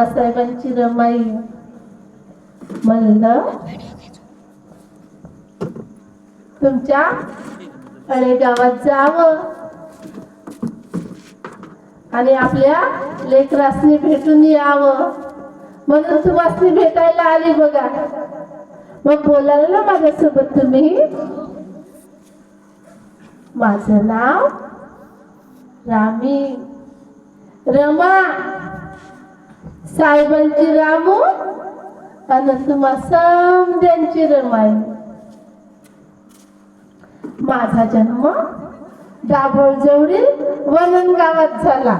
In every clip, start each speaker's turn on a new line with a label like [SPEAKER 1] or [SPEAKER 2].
[SPEAKER 1] साहेबांची रमाई म्हणलं तुमच्या गावात जावं आणि आपल्या लेकरासनी भेटून यावं म्हणून तुम्हाला भेटायला आली बघा. मग बोलाल ना माझ्यासोबत तुम्ही. माझं नाव रामी, रमा साहेबांची रामू आणि तुम्हा समद्यांची रमाई. माझा जन्म दाभोळ जवळील वनन गावात झाला.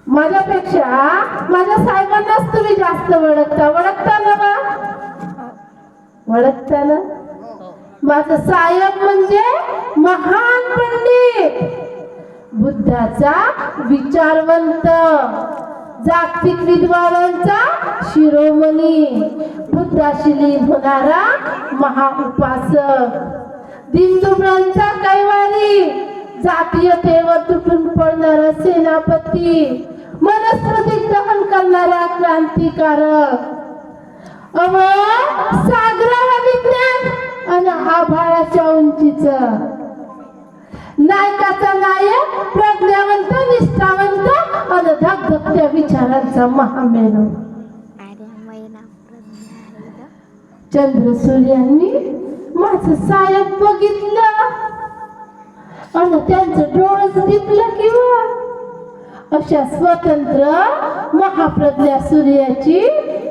[SPEAKER 1] माझ्यापेक्षा माझ्या साहेबांनाच तुम्ही जास्त ओळखता ना. ओळखता ना. माझं साहेब म्हणजे महान पंडित, बुद्धाचा विचारवंत, जागतिक विद्वानांचा शिरोमणी, बुद्धाशी लीन होणारा महाउपासक, दिनदुबळांचा कैवारी, जातीयतेवर तुटून पडणारा सेनापती, मनस्मृती दहन करणारा क्रांतिकारक, सागराला विज्ञान आणि आभाळाच्या उंचीचा, नायकाचा नायक, प्रज्ञावंत, निष्ठावंत आणि धगधगत्या विचारांचा महामेरू. चंद्र सूर्यांनी माझं साहेब बघितलं आणि त्यांचं डोळस दिपलं किंवा अशा स्वतंत्र महाप्रज्ञा सूर्याची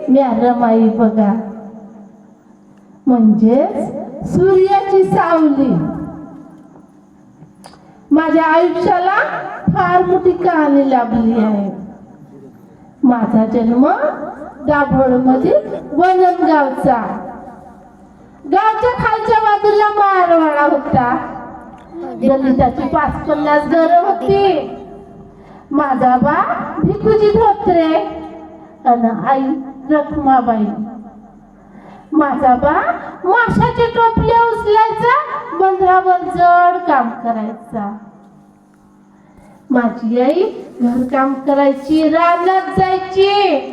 [SPEAKER 1] म्या रमाई बघा. म्हणजेच सूर्याची सावली. माझ्या आयुष्याला फार मोठी कहाणी लाभली आहे. माझा जन्म दाभोळ मधील वनन गावचा. गावच्या खालच्या बाजूला मारवाडा होता. दलिताची 5-50 घरं होती. माझा बा भिकुजी धोत्रे आणि आई रखमाबाई. माझा बा माशाचे टोपले उचलायचा, बंदरावर जड काम करायचा. माझी आई घरकाम करायची, रानात जायची.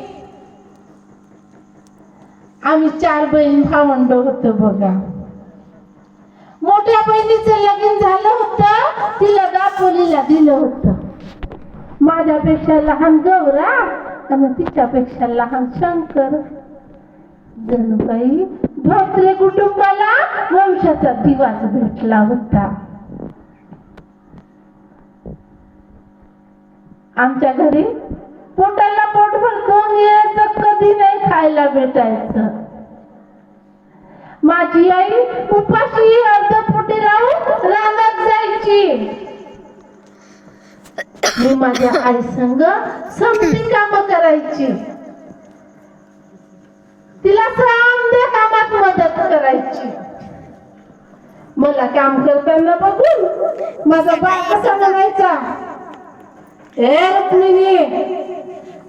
[SPEAKER 1] आम्ही 4 बहीण भावंड होतो बघा. मोठ्या बहिणीचं लगीन झालं होतं, तिला दापोलीला दिलं होतं. माझ्यापेक्षा लहान गौरा आणि तिच्यापेक्षा लहान शंकर. जणूबाई धोत्रे कुटुंबाला वंशाचा दिवास भेटला होता. आमच्या घरी पोटाला पोटभर कोण यायचं, कधी नाही खायला भेटायचं. माझी आई उपाशी अर्धपोटी राहून रानात जायची. मी माझ्या आई संग समती काम करायची. तिला साध्या कामात मदत करायची. मला काम करताना बघून माझा बाप कसा म्हणायचा, ए रुक्मिणी,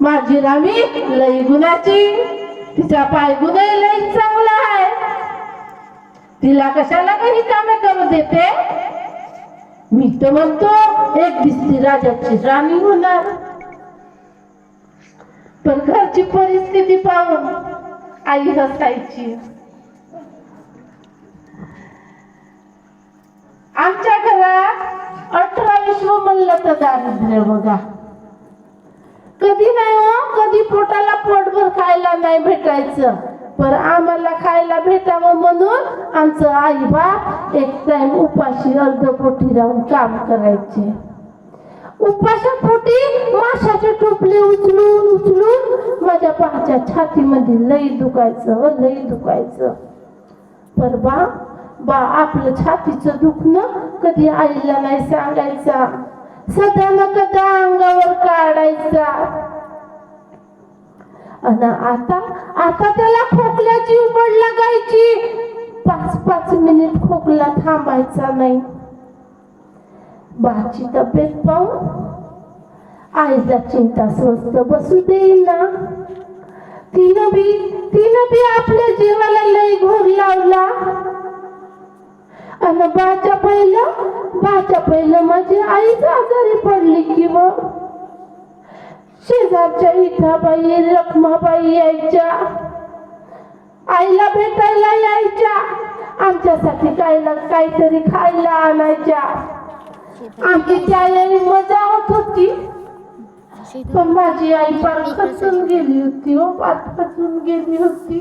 [SPEAKER 1] माझी रामी लई गुणाची, तिचा पाय गुणही लई चांगला आहे, तिला कशाला काही कामे करू देते. मी तर म्हणतो एक दिवशी राजाची राणी होणार. पण घरची परिस्थिती पाहून आई हसायची. आमच्या घरात 18 विश्व म्हणलं तर दारिद्र्य बघा. कधी नाही हो, कधी पोटाला पोटभर खायला नाही भेटायचं. पण आम्हाला खायला भेटावं म्हणून आमचं आई बाप एक टाइम उपाशी अर्धपोटी राहून काम करायचे. उपाशापोटी माशाचे टोपले उचलून उचलून माझ्या बाच्या छातीमध्ये लई दुखायचं. पर बा आपलं छातीचं दुखणं कधी आईला नाही सांगायचा. सदा न कदा अंगावर काढायचा. आणि आता त्याला खोकल्याची उबड लागायची. 5-5 मिनिट खोकला थांबायचा नाही. बाची तब्येत पाहून आईला चिंता स्वस्त बसू देईना. तिनं बी आपल्या जीवाला लई घोर लावला. आणि बाच्या पहिलं माझी आईच आजारी पडली की शेजारच्या इथाबाई रखमाबाई यायच्या, आईला भेटायला यायच्या, आमच्यासाठी काहीतरी खायला आणायच्या. आमची त्यावेळी मजा होत होती. पण माझी आई फार खचून गेली होती हो, फार खचून गेली होती.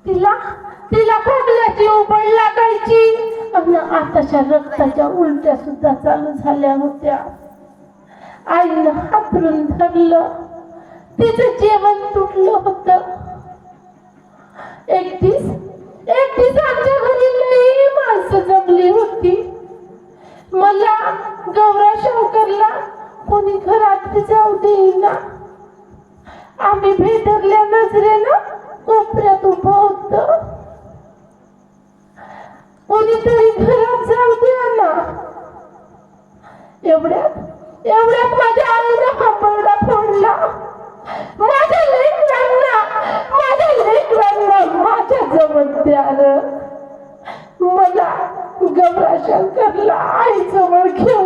[SPEAKER 1] तिला खोकल्याची उबळ लागायची आणि आताच्या रक्ताच्या उलट्या सुद्धा चालू झाल्या होत्या. आईनं हातरून धरलं, तिचं जेवण तुटलं होतं. एकटीच आमच्या घरी लई माणसं जमली होती. मला गौरा शंकरला कोणी घरात जाऊ देईना. आम्ही भेदरल्या नजरेनं कोपऱ्यात उभं होतं. कोणीतरी घरात जाऊ द्या ना. एवढ्यात माझ्या आईनं हांबरडा फोडला. माझ्या लेकरांना माझ्या जवळ द्या. मला गौरा शंकरला आई जवळ घेऊन